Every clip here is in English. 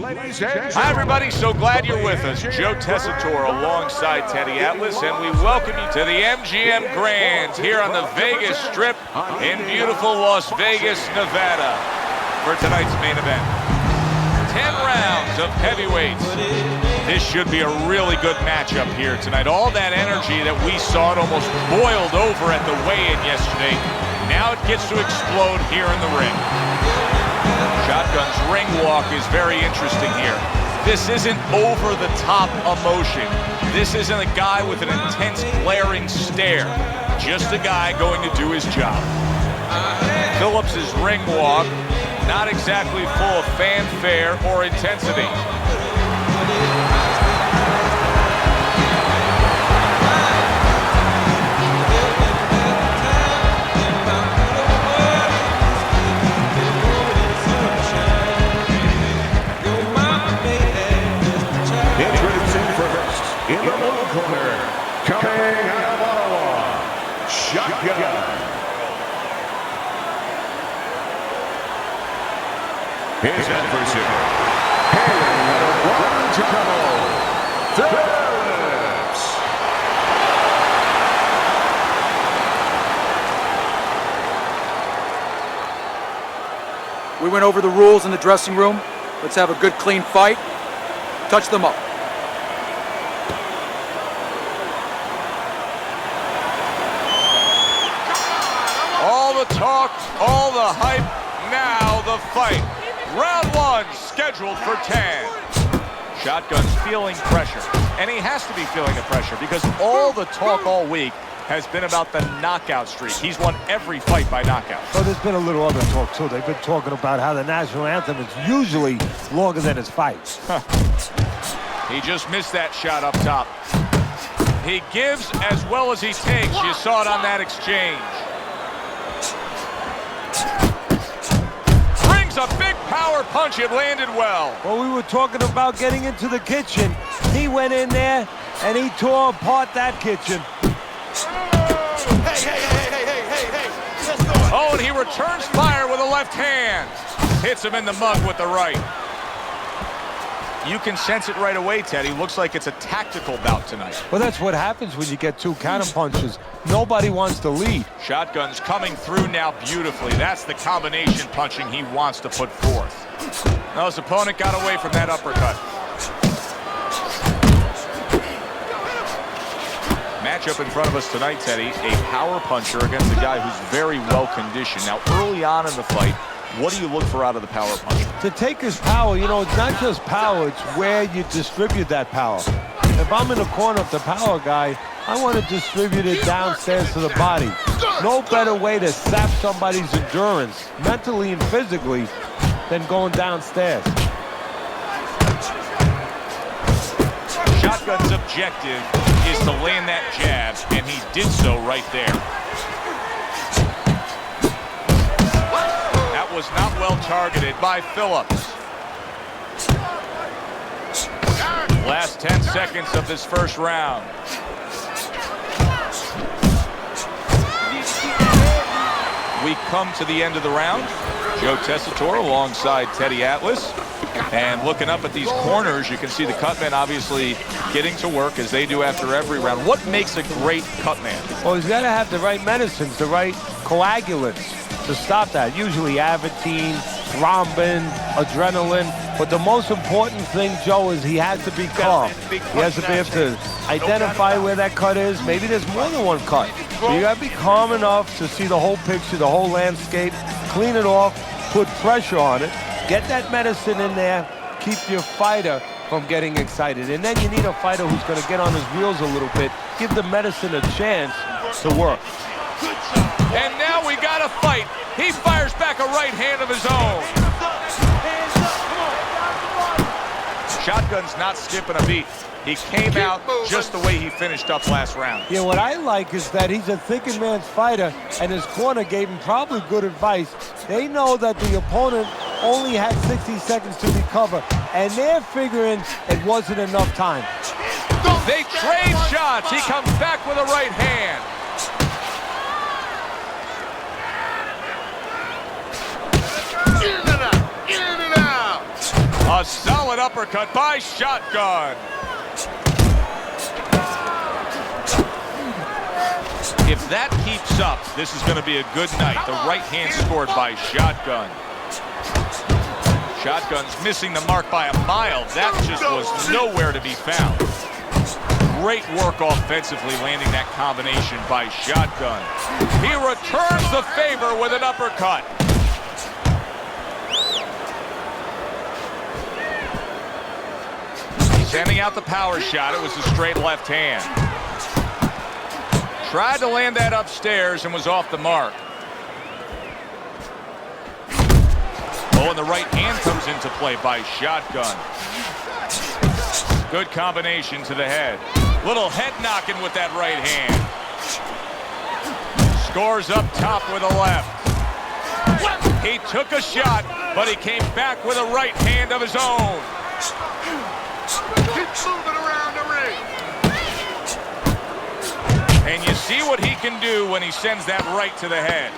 Hi, everybody. So glad you're with us. Joe Tessitore alongside Teddy Atlas, and we welcome you to the MGM Grand here on the Vegas Strip in beautiful Las Vegas, Nevada, for tonight's main event. 10 rounds of heavyweights. This should be a really good matchup here tonight. All that energy that we saw, it almost boiled over at the weigh-in yesterday. Now it gets to explode here in the ring. Shotgun's ring walk is very interesting here. This isn't over-the-top emotion. This isn't a guy with an intense, glaring stare. Just a guy going to do his job. Phillips' ring walk, not exactly full of fanfare or intensity. In the blue corner, coming out of Ottawa, Shotgun. His adversary, hailing out of Toronto, Phillips. We went over the rules in the dressing room. Let's have a good, clean fight. Touch them up. Talk, all the hype, now the fight. Round one scheduled for 10. Shotgun's feeling pressure, and he has to be feeling the pressure because all the talk all week has been about the knockout streak. He's won every fight by knockout. Well, there's been a little other talk too. They've been talking about how the national anthem is usually longer than his fights. He just missed that shot up top. He gives as well as he takes. You saw it on that exchange. A big power punch. It landed well. Well, we were talking about getting into the kitchen. He went in there and he tore apart that kitchen. Hey. Let's go. Oh, and he returns fire with a left hand. Hits him in the mug with the right. You can sense it right away, Teddy. Looks like it's a tactical bout tonight. Well, that's what happens when you get two counter punches. Nobody wants to lead. Shotgun's coming through now beautifully. That's the combination punching he wants to put forth. Now his opponent got away from that uppercut. Matchup in front of us tonight, Teddy. A power puncher against a guy who's very well conditioned. Now, early on in the fight, what do you look for out of the power punch? To take his power, you know, it's not just power, it's where you distribute that power. If I'm in the corner of the power guy, I want to distribute it downstairs to the body. No better way to sap somebody's endurance, mentally and physically, than going downstairs. Shotgun's objective is to land that jab, and he did so right there. Was not well targeted by Phillips. Last 10 seconds of this first round. We come to the end of the round. Joe Tessitore alongside Teddy Atlas. And looking up at these corners, you can see the cutman obviously getting to work as they do after every round. What makes a great cutman? Well, he's got to have the right medicines, the right coagulants to stop that. Usually Avitine, thrombin, adrenaline. But the most important thing, Joe, is he has to be calm. He has to be able to identify where that cut is. Maybe there's more than one cut. So you got to be calm enough to see the whole picture, the whole landscape, clean it off, put pressure on it, get that medicine in there, keep your fighter from getting excited. And then you need a fighter who's going to get on his wheels a little bit, give the medicine a chance to work. And now we got a fight. He fires back a right hand of his own. Shotgun's not skipping a beat. He came out just the way he finished up last round. Yeah, what I like is that he's a thinking man's fighter, and his corner gave him probably good advice. They know that the opponent only had 60 seconds to recover, and they're figuring it wasn't enough time. They trade shots. He comes back with a right hand. A A solid uppercut by Shotgun. If that keeps up, this is going to be a good night. The right hand scored by Shotgun. Shotgun's missing the mark by a mile. That just was nowhere to be found. Great work offensively, landing that combination by Shotgun. He returns the favor with an uppercut. Sending out the power shot. It was a straight left hand. Tried to land that upstairs and was off the mark. Oh, and the right hand comes into play by Shotgun. Good combination to the head. Little head knocking with that right hand. Scores up top with a left. He took a shot, but he came back with a right hand of his own. Keep moving around the ring. And you see what he can do when he sends that right to the head.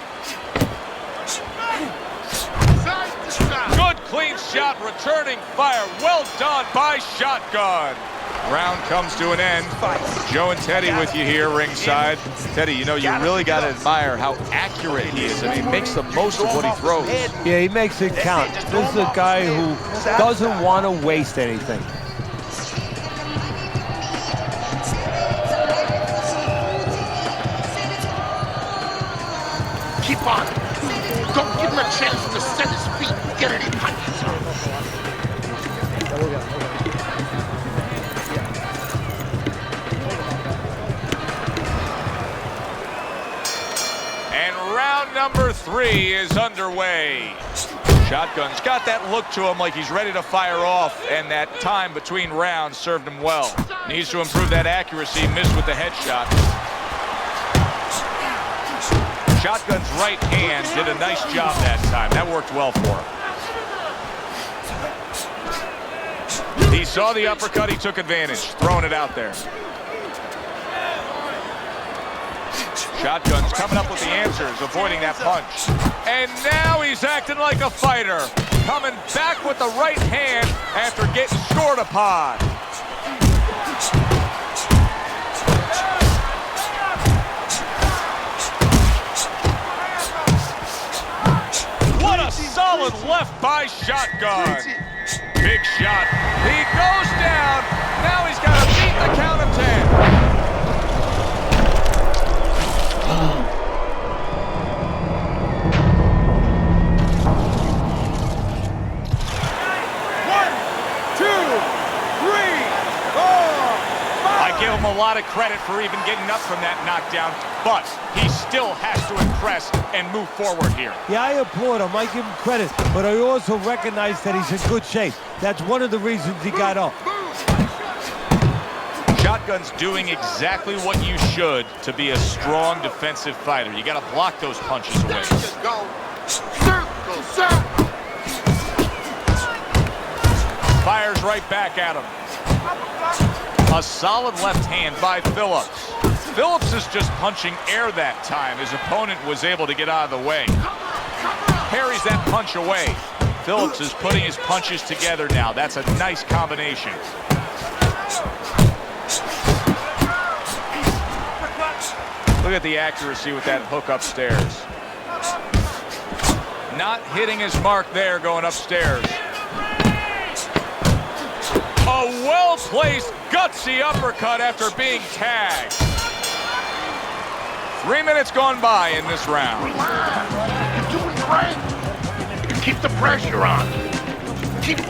Good clean shot, returning fire. Well done by Shotgun. Round comes to an end. Joe and Teddy with you here ringside. Teddy, you know, you really got to admire how accurate he is. I mean, he makes the most of what he throws. Yeah, he makes it count. This is a guy who doesn't want to waste anything. Keep on. Don't give him a chance to set his feet and get any punches on. And round number 3 is underway. Shotgun's got that look to him like he's ready to fire off, and that time between rounds served him well. Needs to improve that accuracy, missed with the headshot. Shotgun's right hand did a nice job that time. That worked well for him. He saw the uppercut, he took advantage, throwing it out there. Shotgun's coming up with the answers, avoiding that punch. And now he's acting like a fighter. Coming back with the right hand after getting scored upon. What a solid left by Shotgun. Big shot. He goes down. Now he's got to beat the count of 10. Give him a lot of credit for even getting up from that knockdown, but he still has to impress and move forward here. Yeah, I applaud him. I give him credit, but I also recognize that he's in good shape. That's one of the reasons he got up. Shotgun's doing exactly what you should to be a strong defensive fighter. You got to block those punches away. Fires right back at him. A solid left hand by Phillips. Phillips is just punching air that time. His opponent was able to get out of the way. Parries that punch away. Phillips is putting his punches together now. That's a nice combination. Look at the accuracy with that hook upstairs. Not hitting his mark there going upstairs. A well-placed, gutsy uppercut after being tagged. 3 minutes gone by in this round. You're doing great. Keep the pressure on. Keep.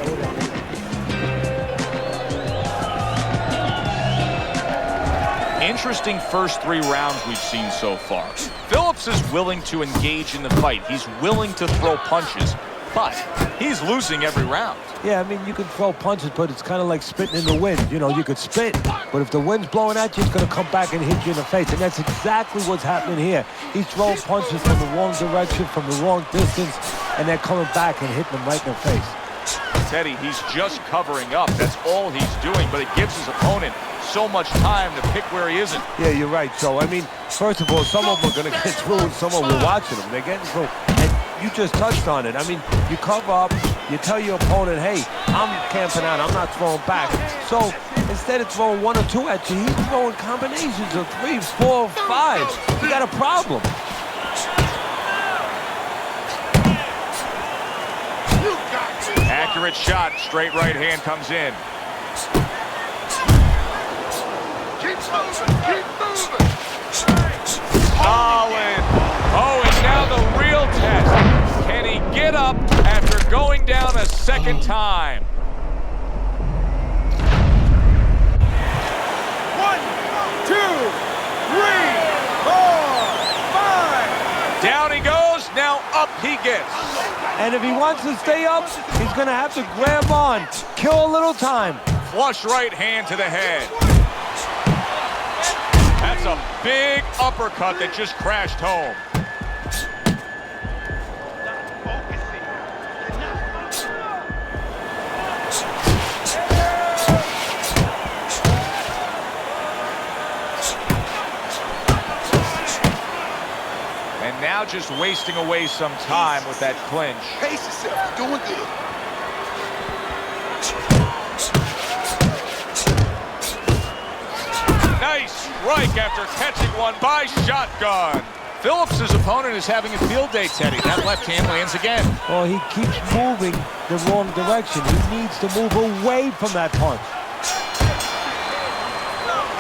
Interesting first 3 rounds we've seen so far. Phillips is willing to engage in the fight. He's willing to throw punches, but he's losing every round. Yeah, I mean, you can throw punches, but it's kind of like spitting in the wind. You know, you could spit, but if the wind's blowing at you, it's going to come back and hit you in the face. And that's exactly what's happening here. He's throwing punches from the wrong direction, from the wrong distance, and they're coming back and hitting him right in the face. Teddy, he's just covering up. That's all he's doing, but it gives his opponent so much time to pick where he isn't. Yeah, you're right, Joe. I mean, first of all, some of them are going to get through, and some of them are watching them. They're getting through. And you just touched on it. I mean, you cover up, you tell your opponent, hey, I'm camping out, I'm not throwing back. So instead of throwing 1 or 2 at you, he's throwing combinations of 3, 4, 5. You got a problem. Accurate shot, straight right hand comes in. Keep moving, keep moving. Solid. Oh, and now the real test. Can he get up after going down a second time? 1, 2, 3, 4, 5. Down he goes, now up he gets. And if he wants to stay up, he's going to have to grab on, kill a little time. Flush right hand to the head. That's a big uppercut that just crashed home. And now just wasting away some time with that clinch. Pace yourself, you're doing good. Nice strike after catching one by shotgun. Phillips' opponent is having a field day, Teddy. That left hand lands again. Well, he keeps moving the wrong direction. He needs to move away from that punch.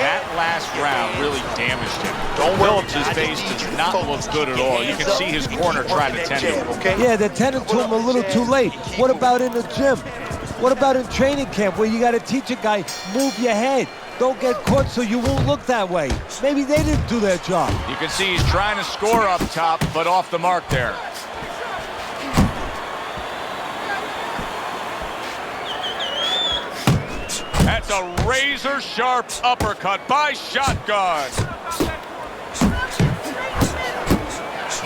That last round really damaged him. Phillips' face does not look good at all. You can see his corner trying to tend to him. Okay? Yeah, they're tending to him a little too late. What about in the gym? What about in training camp where you got to teach a guy, move your head. Don't get caught so you won't look that way. Maybe they didn't do their job. You can see he's trying to score up top, but off the mark there. That's a razor-sharp uppercut by shotgun.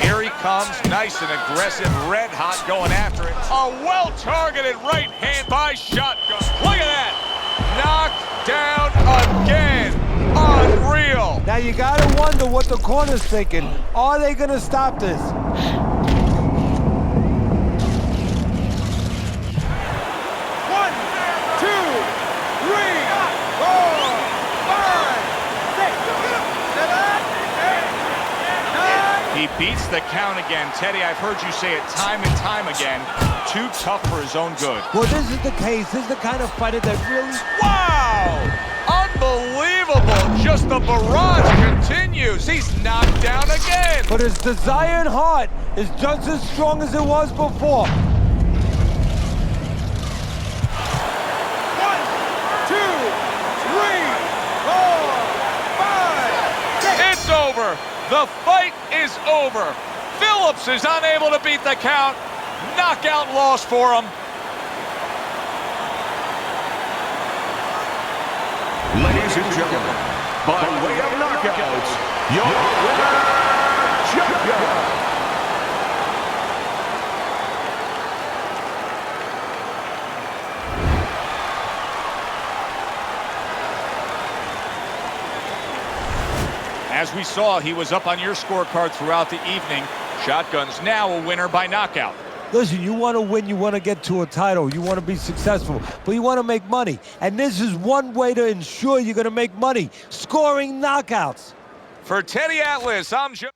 Here he comes, nice and aggressive, red hot going after it. A well-targeted right hand by shotgun. Look at that. Knocked down again. Unreal. Now you got to wonder what the corner's thinking. Are they going to stop this? 1, 2, 3, 4, 5, 6, 7, 8, 9. He beats the count again. Teddy, I've heard you say it time and time again. Too tough for his own good. Well, this is the case. This is the kind of fighter that really... Wow! Unbelievable! Just the barrage continues. He's knocked down again. But his desire and heart is just as strong as it was before. 1, 2, 3, 4, 5, 6. It's over. The fight is over. Phillips is unable to beat the count. Knockout loss for him. Ladies and gentlemen, by way of knockouts, your winner, Shotgun. As we saw, he was up on your scorecard throughout the evening. Shotgun's now a winner by knockout. Listen, you want to win, you want to get to a title, you want to be successful, but you want to make money. And this is one way to ensure you're going to make money, scoring knockouts. For Teddy Atlas, I'm Joe.